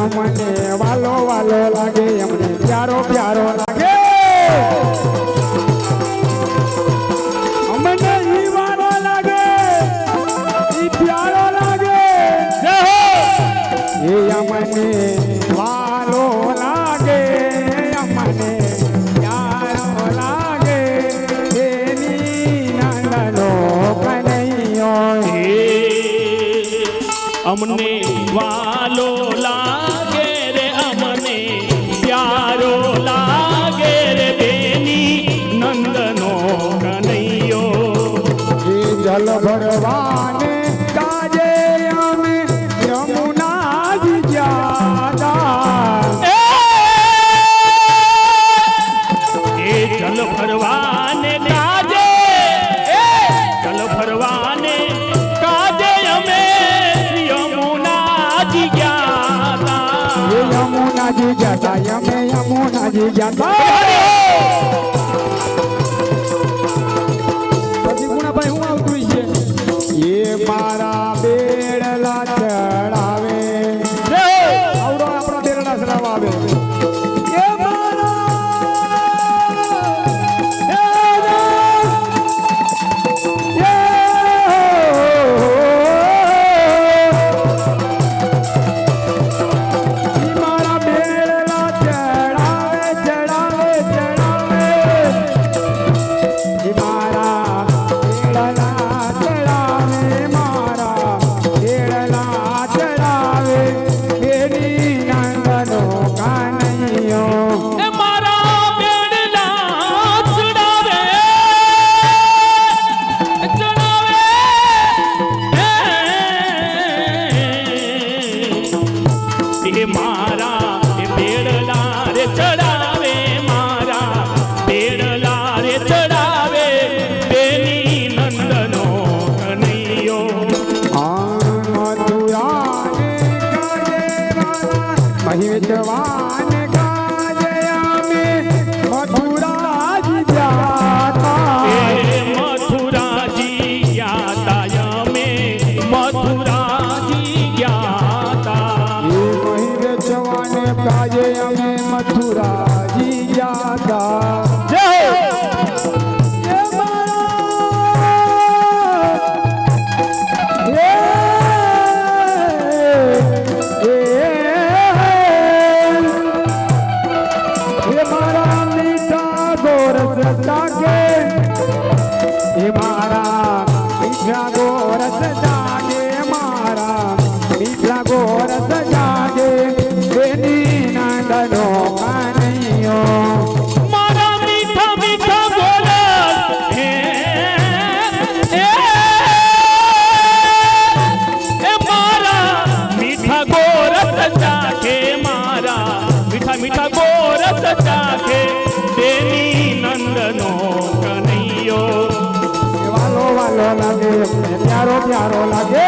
અમને વાલો વાલો લાગે અમને પ્યારો પ્યારો લાગે અમને ઈ વાલો લાગે ઈ પ્યારો લાગે એ અમને વાલો લાગે અમને પ્યારો લાગે એની નંદનો કનૈયો અમને વાલો લાગે રે અમને પ્યારો લાગે રે બેની નંદનો કનૈયો એ જલ ભરવાને કાજે અમે યમુનાજી જાતા એ જલ ભરવાને કાજે જલ ભરવાને કાજે અમે યમુનાજી ગયા એ યમુનાજી જાતા અમે યમુનાજી જાતા પછી ગુણાભાઈ હું આવતું છે એ મારા બેડલા ચડાવે આવડો આપણા બેડલા ચડાવવા આવે એ મહિજવાન કાજે અમે મથુરાજી જાતા મથુરાજી ગયા અમે મથુરાજી ગયા એ મહિજવાન કાજે અમે મથુરાજી જાતા મારા મીઠા ગોરસ જાગે મારા મીઠા ગોરસ જાગે બેની નંદનો કનૈયો મારા મીઠા મીઠા ગોરસ એ મારા મીઠા ગોરસ જાગે મારા મીઠા મીઠા ગોરસ જાગે બેની નંદનો કનૈયો વાલો વાલો લાગે પ્યારો પ્યારો લાગે